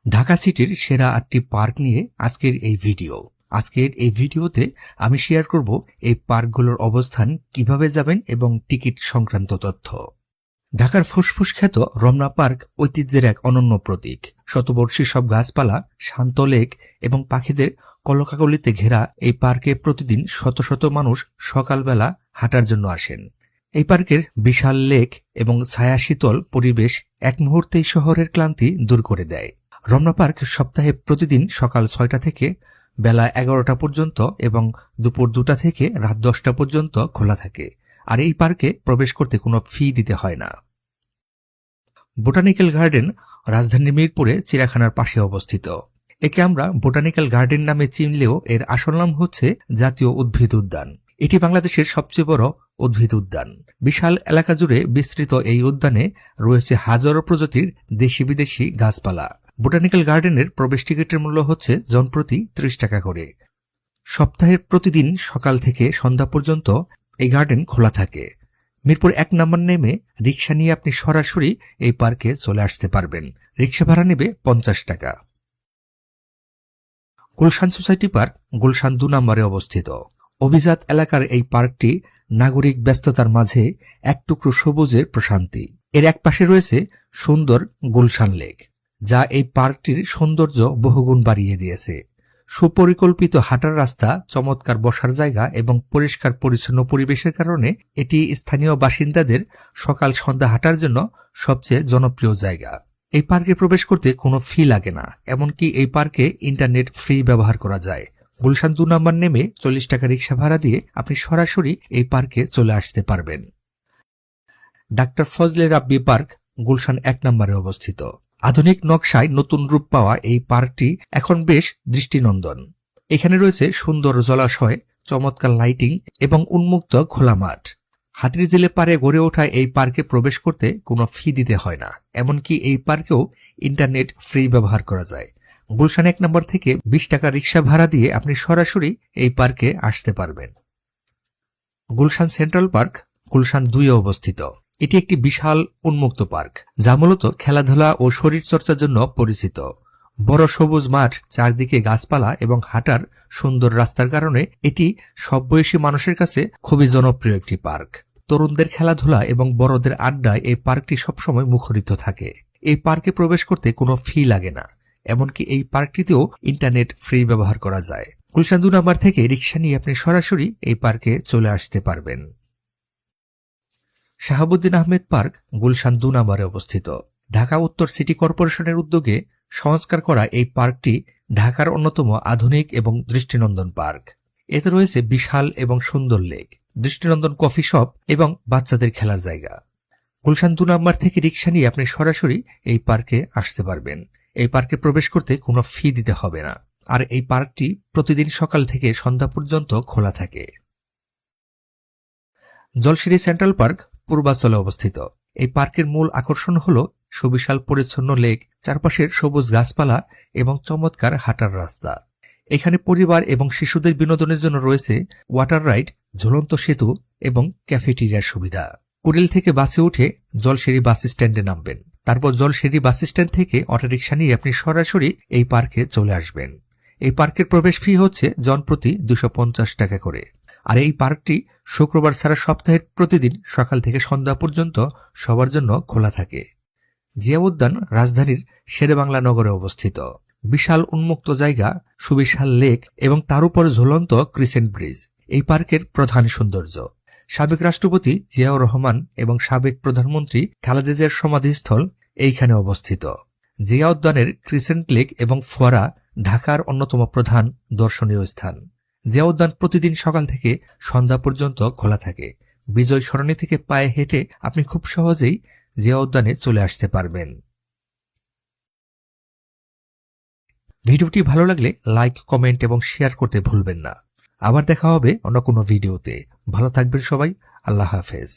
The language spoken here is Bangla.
ঢাকা সিটির সেরা 8টি পার্ক নিয়ে আজকের এই ভিডিও। আজকের এই ভিডিওতে আমি শেয়ার করব এই পার্কগুলোর অবস্থান, কিভাবে যাবেন এবং টিকিট সংক্রান্ত তথ্য। ঢাকার ফুসফুস খ্যাত রমনা পার্ক ঐতিহ্যের এক অনন্য প্রতীক। শতবর্ষী সব গাছপালা, শান্ত লেক এবং পাখিদের কলকাকলিতে ঘেরা এই পার্কে প্রতিদিন শত শত মানুষ সকালবেলা হাঁটার জন্য আসেন। এই পার্কের বিশাল লেক এবং ছায়া শীতল পরিবেশ এক মুহূর্তেই শহরের ক্লান্তি দূর করে দেয়। রমনা পার্ক সপ্তাহে প্রতিদিন সকাল 6টা থেকে বেলা 11টা পর্যন্ত এবং দুপুর 2টা থেকে রাত 10টা পর্যন্ত খোলা থাকে। আর এই পার্কে প্রবেশ করতে কোনো ফি দিতে হয় না। বোটানিক্যাল গার্ডেন রাজধানী মিরপুরে চিড়িয়াখানার পাশে অবস্থিত। একে আমরা বোটানিক্যাল গার্ডেন নামে চিনলেও এর আসল নাম হচ্ছে জাতীয় উদ্ভিদ উদ্যান। এটি বাংলাদেশের সবচেয়ে বড় উদ্ভিদ উদ্যান। বিশাল এলাকা জুড়ে বিস্তৃত এই উদ্যানে রয়েছে হাজারো প্রজাতির দেশি বিদেশি গাছপালা। বোটানিক্যাল গার্ডেনের প্রবেশ টিকিটের মূল্য হচ্ছে জনপ্রতি 30 টাকা করে। সপ্তাহের প্রতিদিন সকাল থেকে সন্ধ্যা পর্যন্ত এই গার্ডেন খোলা থাকে। মিরপুর 1 নম্বর নেমে রিক্সা নিয়ে আপনি সরাসরি এই পার্কে চলে আসতে পারবেন। রিক্সা ভাড়া নেবে 50 টাকা। গুলশান সোসাইটি পার্ক গুলশান 2 নম্বরে অবস্থিত। অভিজাত এলাকার এই পার্কটি নাগরিক ব্যস্ততার মাঝে এক টুকরো সবুজের প্রশান্তি। এর এক পাশে রয়েছে সুন্দর গুলশান লেক, যা এই পার্কটির সৌন্দর্য বহুগুণ বাড়িয়ে দিয়েছে। সুপরিকল্পিত হাঁটার রাস্তা, চমৎকার বসার জায়গা এবং পরিষ্কার পরিচ্ছন্ন পরিবেশের কারণে এটি স্থানীয় বাসিন্দাদের সকাল সন্ধ্যা হাঁটার জন্য সবচেয়ে জনপ্রিয় জায়গা। এই পার্কে প্রবেশ করতে কোনো ফি লাগে না, এমনকি এই পার্কে ইন্টারনেট ফ্রি ব্যবহার করা যায়। গুলশান 2 নম্বর নেমে 40 টাকা রিক্সা ভাড়া দিয়ে আপনি সরাসরি এই পার্কে চলে আসতে পারবেন। ডাক্তার ফজলে রাব্বি পার্ক গুলশান 1 নম্বরে অবস্থিত। আধুনিক নকশায় নতুন রূপ পাওয়া এই পার্কটি এখন বেশ দৃষ্টিনন্দন। এখানে রয়েছে সুন্দর জলাশয়, চমৎকার লাইটিং এবং উন্মুক্ত খোলা মাঠ। হাতিরঝিলে পারে গড়ে ওঠা এই পার্কে প্রবেশ করতে কোনো ফি দিতে হয় না, এমনকি এই পার্কেও ইন্টারনেট ফ্রি ব্যবহার করা যায়। গুলশান 1 নম্বর থেকে 20 টাকা রিক্সা ভাড়া দিয়ে আপনি সরাসরি এই পার্কে আসতে পারবেন। গুলশান সেন্ট্রাল পার্ক গুলশান 2-এ অবস্থিত। এটি একটি বিশাল উন্মুক্ত পার্ক, যা মূলত খেলাধুলা ও শরীরচর্চার জন্য পরিচিত। বড় সবুজ মাঠ, চারদিকে গাছপালা এবং হাঁটার সুন্দর রাস্তার কারণে এটি সব বয়সী মানুষের কাছে খুবই জনপ্রিয় একটি পার্ক। তরুণদের খেলাধুলা এবং বড়দের আড্ডায় এই পার্কটি সবসময় মুখরিত থাকে। এই পার্কে প্রবেশ করতে কোনো ফি লাগে না, এমনকি এই পার্কটিতেও ইন্টারনেট ফ্রি ব্যবহার করা যায়। গুলশান 2 নম্বর থেকে রিক্সা নিয়ে আপনি সরাসরি এই পার্কে চলে আসতে পারবেন। শাহাবুদ্দিন আহমেদ পার্ক গুলশান 2 নম্বরে অবস্থিত। ঢাকা উত্তর সিটি কর্পোরেশনের উদ্যোগে সংস্কার করা এই পার্কটি ঢাকার অন্যতম আধুনিক এবং দৃষ্টিনন্দন পার্ক। এতে রয়েছে বিশাল এবং সুন্দর লেক, দৃষ্টিনন্দন কফি শপ এবং বাচ্চাদের খেলার জায়গা। গুলশান 2 নম্বর থেকে রিক্সা নিয়ে আপনি সরাসরি এই পার্কে আসতে পারবেন। এই পার্কে প্রবেশ করতে কোনো ফি দিতে হবে না, আর এই পার্কটি প্রতিদিন সকাল থেকে সন্ধ্যা পর্যন্ত খোলা থাকে। জলশিরি সেন্ট্রাল পার্ক পূর্বাঞ্চলে অবস্থিত। এই পার্কের মূল আকর্ষণ হল সুবিশাল পরিচ্ছন্ন লেক, চারপাশের সবুজ গাছপালা এবং চমৎকার হাঁটার রাস্তা। এখানে পরিবার এবং শিশুদের বিনোদনের জন্য রয়েছে ওয়াটার রাইড, ঝুলন্ত সেতু এবং ক্যাফেটেরিয়ার সুবিধা। কুড়িল থেকে বাসে উঠে জলশিরি বাস স্ট্যান্ডে নামবেন। তারপর জলশিরি বাস স্ট্যান্ড থেকে অটোরিকশা নিয়ে আপনি সরাসরি এই পার্কে চলে আসবেন। এই পার্কের প্রবেশ ফি হচ্ছে জনপ্রতি 250 টাকা করে। আর এই পার্কটি শুক্রবার ছাড়া সপ্তাহের প্রতিদিন সকাল থেকে সন্ধ্যা পর্যন্ত সবার জন্য খোলা থাকে। জিয়া উদ্যান রাজধানীর শেরেবাংলা নগরে অবস্থিত। বিশাল উন্মুক্ত জায়গা, সুবিশাল লেক এবং তার উপর ঝুলন্ত ক্রিসেন্ট ব্রিজ এই পার্কের প্রধান সৌন্দর্য। সাবেক রাষ্ট্রপতি জিয়াউর রহমান এবং সাবেক প্রধানমন্ত্রী খালেদা জিয়ার সমাধিস্থল এইখানে অবস্থিত। জিয়া উদ্যানের ক্রিসেন্ট লেক এবং ফোয়ারা ঢাকার অন্যতম প্রধান দর্শনীয় স্থান। জিয়া উদ্যান প্রতিদিন সকাল থেকে সন্ধ্যা পর্যন্ত খোলা থাকে। বিজয় সরণি থেকে পায়ে হেঁটে আপনি খুব সহজেই জিয়া উদ্যানে চলে আসতে পারবেন। ভিডিওটি ভালো লাগলে লাইক, কমেন্ট এবং শেয়ার করতে ভুলবেন না। আবার দেখা হবে অন্য কোনো ভিডিওতে। ভালো থাকবেন সবাই। আল্লাহ হাফেজ।